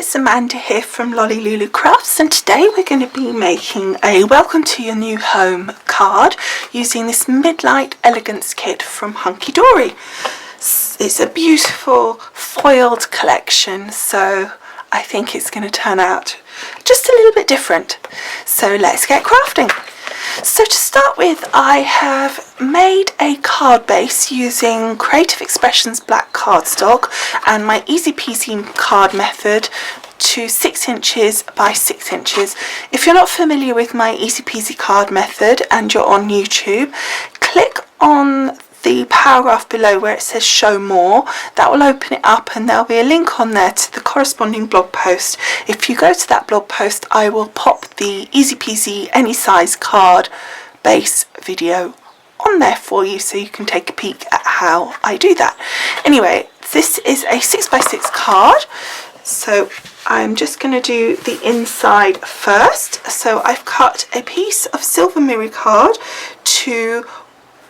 guys, Amanda here from Lolli Lulu Crafts, and today we're going to be making a welcome to your new home card using this Midnight Elegance kit from Hunkydory. It's a beautiful foiled collection, so I think it's going to turn out just a little bit different. So let's get crafting. So to start with, I have made a card base using Creative Expressions black cardstock and my easy peasy card method to 6 inches by 6 inches. If you're not familiar with my easy peasy card method and you're on YouTube, click on the paragraph below where it says show more. That will open it up and there'll be a link on there to the corresponding blog post. If you go to that blog post, I will pop the easy peasy any size card base video on there for you so you can take a peek at how I do that. Anyway, this is a 6 by 6 card, so I'm just going to do the inside first. So I've cut a piece of silver mirror card to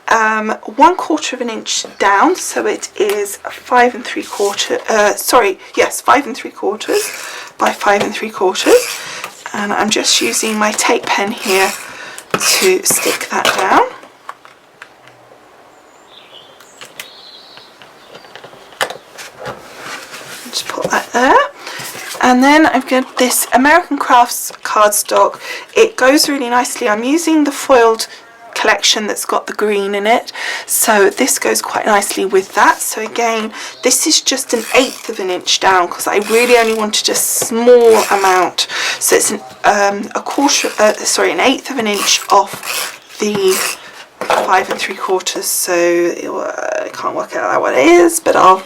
1/4 of an inch down, so it is 5 3/4. 5 3/4 by 5 3/4, and I'm just using my tape pen here to stick that down. Just put that there. And then I've got this American Crafts cardstock. It goes really nicely. I'm using the foiled collection that's got the green in it, so this goes quite nicely with that. So again, this is just 1/8 of an inch down because I really only wanted a small amount. So it's an 1/8 of an inch off the 5 3/4. So I can't work out what it is, but I'll.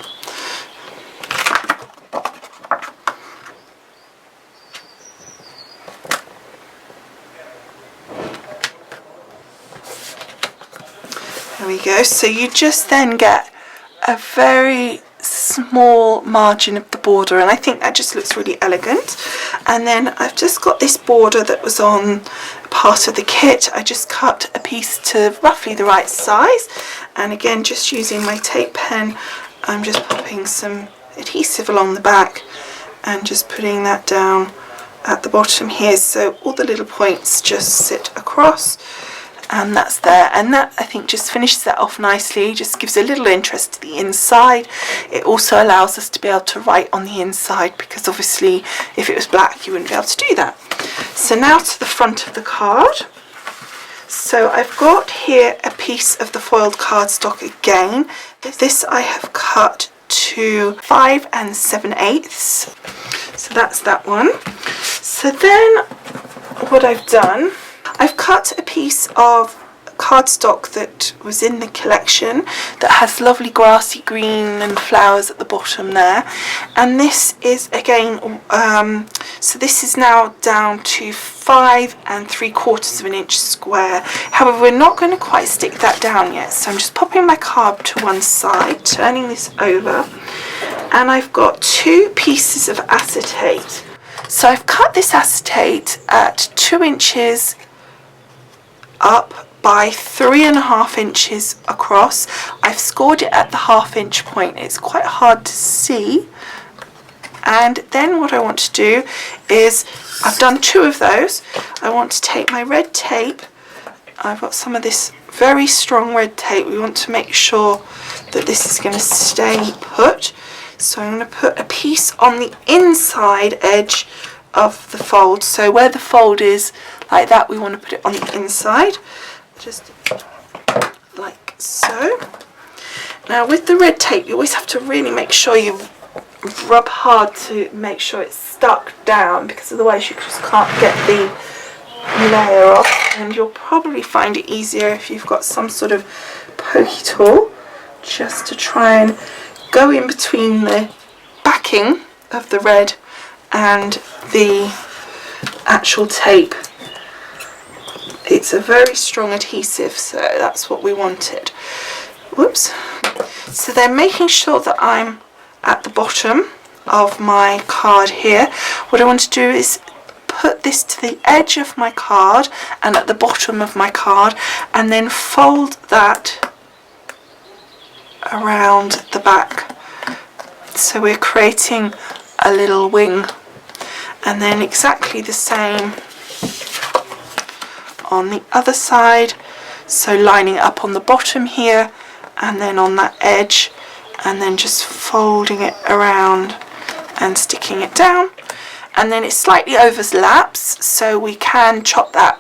There we go. So you just then get a very small margin of the border, and I think that just looks really elegant. And then I've just got this border that was on part of the kit. I just cut a piece to roughly the right size, and again, just using my tape pen, I'm just popping some adhesive along the back and just putting that down at the bottom here, so all the little points just sit across. And that's there, and that I think just finishes that off nicely, just gives a little interest to the inside. It also allows us to be able to write on the inside, because obviously if it was black you wouldn't be able to do that. So now to the front of the card. So I've got here a piece of the foiled cardstock again. This I have cut to 5 7/8. So that's that one. So then what I've done, I've cut a piece of cardstock that was in the collection that has lovely grassy green and flowers at the bottom there, and this is again so this is now down to 5 3/4 of an inch square. However, we're not going to quite stick that down yet, so I'm just popping my card to one side, turning this over, and I've got 2 pieces of acetate. So I've cut this acetate at 2 inches up by 3.5 inches across. I've scored it at the 1/2 inch point. It's quite hard to see. And then what I want to do is, I've done 2 of those. I want to take my red tape. I've got some of this very strong red tape. We want to make sure that this is going to stay put. So I'm going to put a piece on the inside edge of the fold. So where the fold is like that, we want to put it on the inside, just like so. Now with the red tape, you always have to really make sure you rub hard to make sure it's stuck down, because otherwise you just can't get the layer off, and you'll probably find it easier if you've got some sort of pokey tool, just to try and go in between the backing of the red and the actual tape. It's a very strong adhesive, so that's what we wanted. Whoops. So then, making sure that I'm at the bottom of my card here, what I want to do is put this to the edge of my card and at the bottom of my card, and then fold that around the back. So we're creating a little wing and then exactly the same on the other side, so lining it up on the bottom here and then on that edge, and then just folding it around and sticking it down, and then it slightly overlaps so we can chop that.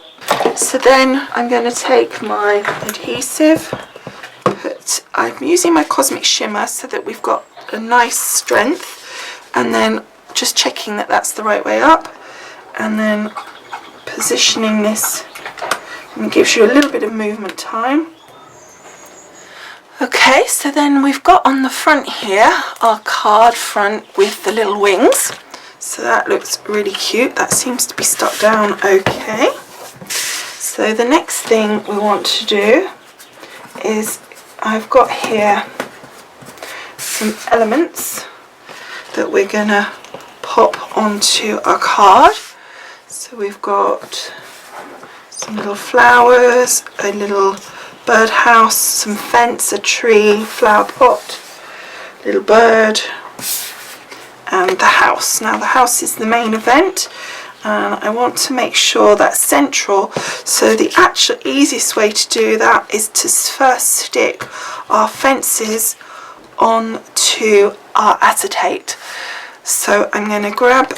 So then I'm going to take my adhesive, I'm using my Cosmic Shimmer so that we've got a nice strength, and then just checking that that's the right way up, and then positioning this, and it gives you a little bit of movement time. Okay, so then we've got on the front here our card front with the little wings, so that looks really cute. That seems to be stuck down okay. So the next thing we want to do is, I've got here some elements that we're gonna pop onto our card. So we've got some little flowers, a little birdhouse, some fence, a tree, flower pot, little bird, and the house. Now the house is the main event, and I want to make sure that's central, so the actual easiest way to do that is to first stick our fences onto our acetate. So I'm going to grab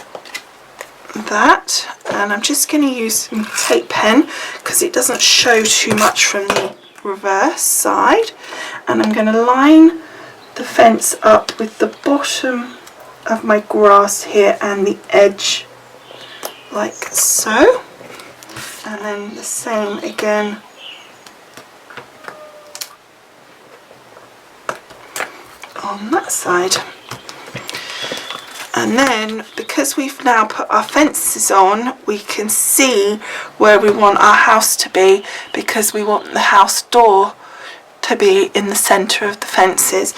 that, and I'm just going to use my tape pen because it doesn't show too much from the reverse side, and I'm going to line the fence up with the bottom of my grass here and the edge like so, and then the same again on that side. And then, because we've now put our fences on, we can see where we want our house to be, because we want the house door to be in the centre of the fences.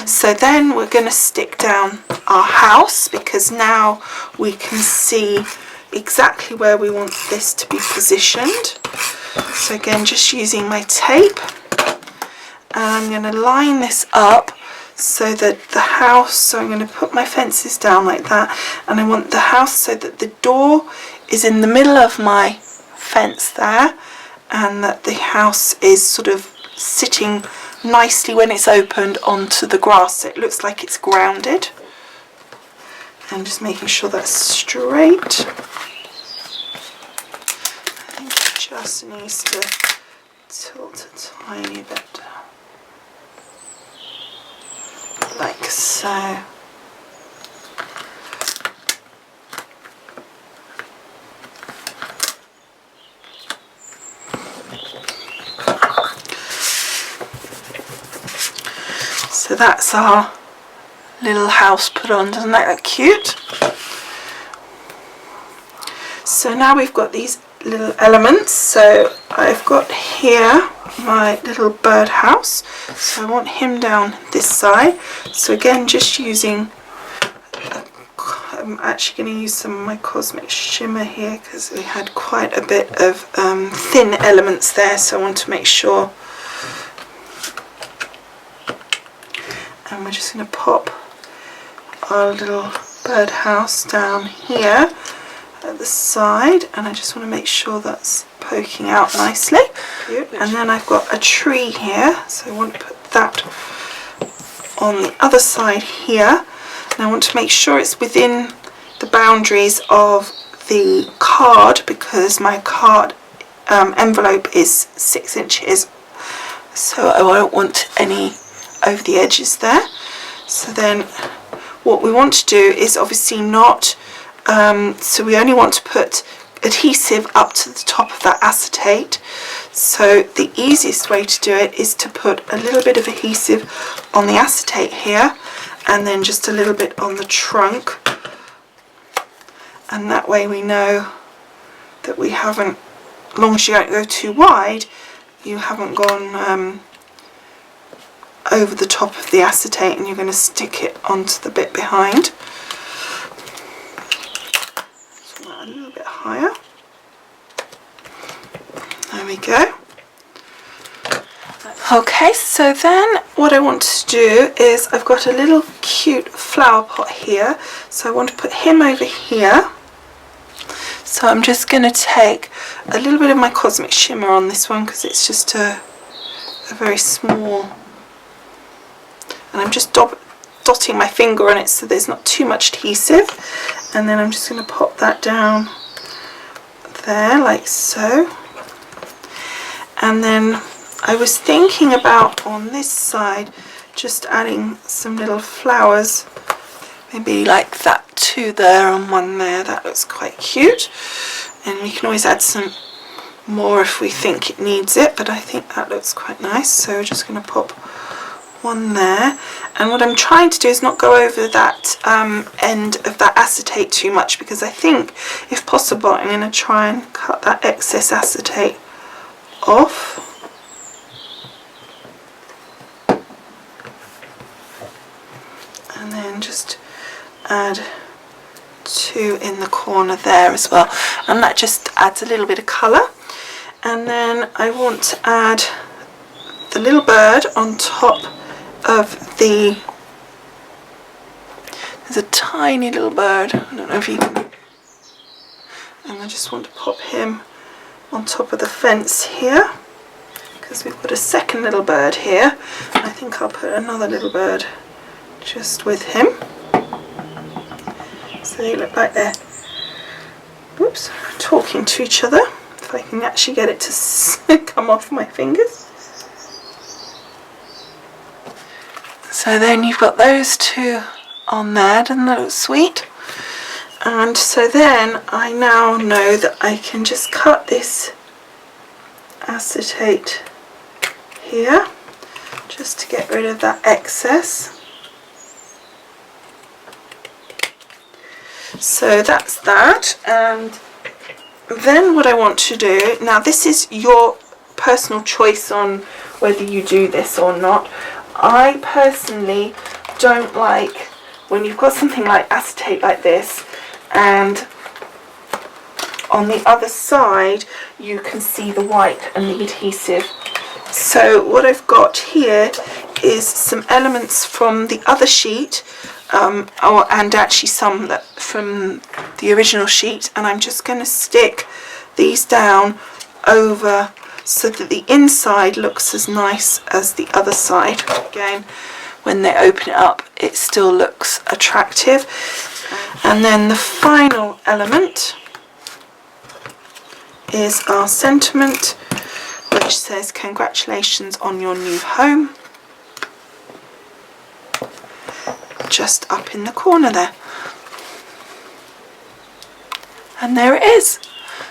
So then we're going to stick down our house, because now we can see exactly where we want this to be positioned. So again, just using my tape, and I'm going to line this up so that the house, so I'm going to put my fences down like that, and I want the house so that the door is in the middle of my fence there, and that the house is sort of sitting nicely when it's opened onto the grass, so it looks like it's grounded. And just making sure that's straight. I think it just needs to tilt a tiny bit. Like so. So that's our little house put on. Doesn't that look cute? So now we've got these little elements. So I've got here my little birdhouse, so I want him down this side. So again, just using, I'm actually going to use some of my Cosmic Shimmer here because we had quite a bit of thin elements there, so I want to make sure. And we're just going to pop our little birdhouse down here at the side, and I just want to make sure that's poking out nicely. And then I've got a tree here, so I want to put that on the other side here, and I want to make sure it's within the boundaries of the card, because my card envelope is 6 inches, so I don't want any over the edges there. So then what we want to do is obviously not, so we only want to put adhesive up to the top of that acetate. So the easiest way to do it is to put a little bit of adhesive on the acetate here, and then just a little bit on the trunk, and that way we know that we haven't, as long as you don't go too wide, you haven't gone over the top of the acetate, and you're going to stick it onto the bit behind. A little bit higher. There we go. Okay, so then what I want to do is, I've got a little cute flower pot here, so I want to put him over here, So I'm just going to take a little bit of my Cosmic Shimmer on this one because it's just a very small, and I'm just dotting my finger on it so there's not too much adhesive, and then I'm just going to pop that down there like so. And then I was thinking about on this side just adding some little flowers, maybe like that two there and one there. That looks quite cute, and we can always add some more if we think it needs it, but I think that looks quite nice. So we're just going to pop one there, and what I'm trying to do is not go over that end of that acetate too much, because I think if possible I'm going to try and cut that excess acetate off. And then just add two in the corner there as well, and that just adds a little bit of colour. And then I want to add the little bird on top of there's a tiny little bird, I don't know if you can, and I just want to pop him on top of the fence here because we've got a second little bird here. I think I'll put another little bird just with him, so they look like they're talking to each other, if I can actually get it to come off my fingers. So then you've got those two on there, doesn't that look sweet? And so then I now know that I can just cut this acetate here just to get rid of that excess. So that's that. And then what I want to do, now this is your personal choice on whether you do this or not. I personally don't like when you've got something like acetate like this and on the other side you can see the white and the adhesive. So what I've got here is some elements from the other sheet, and actually some that from the original sheet, and I'm just going to stick these down over so that the inside looks as nice as the other side. Again, when they open it up it still looks attractive. And then the final element is our sentiment, which says congratulations on your new home, just up in the corner there. And there it is.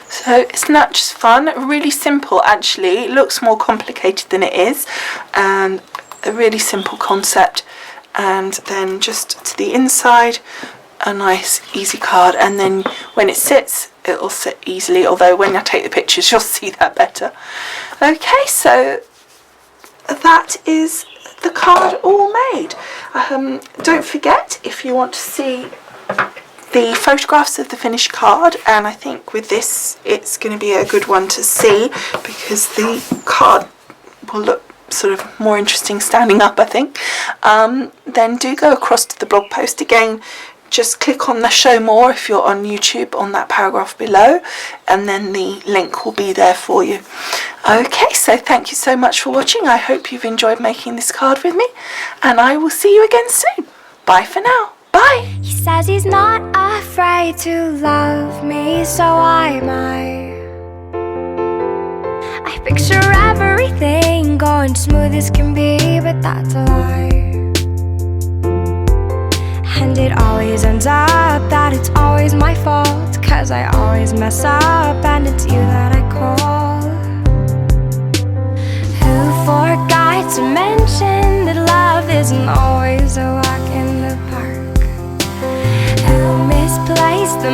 So it's not just fun, really simple actually. It looks more complicated than it is, and a really simple concept. And then just to the inside a nice easy card, and then when it sits it'll sit easily, although when I take the pictures you'll see that better. Okay, so that is the card all made. Don't forget, if you want to see the photographs of the finished card, and I think with this it's going to be a good one to see because the card will look sort of more interesting standing up, I think, then do go across to the blog post. Again, just click on the show more if you're on YouTube on that paragraph below, and then the link will be there for you. Okay, so thank you so much for watching. I hope you've enjoyed making this card with me, and I will see you again soon. Bye for now. Bye. He says he's not afraid to love me, so am I. I picture everything going smooth as can be, but that's a lie. And it always ends up that it's always my fault, 'cause I always mess up and it's you that I call. Who forgot to mention that love isn't always a walk in the park? Who misplaced the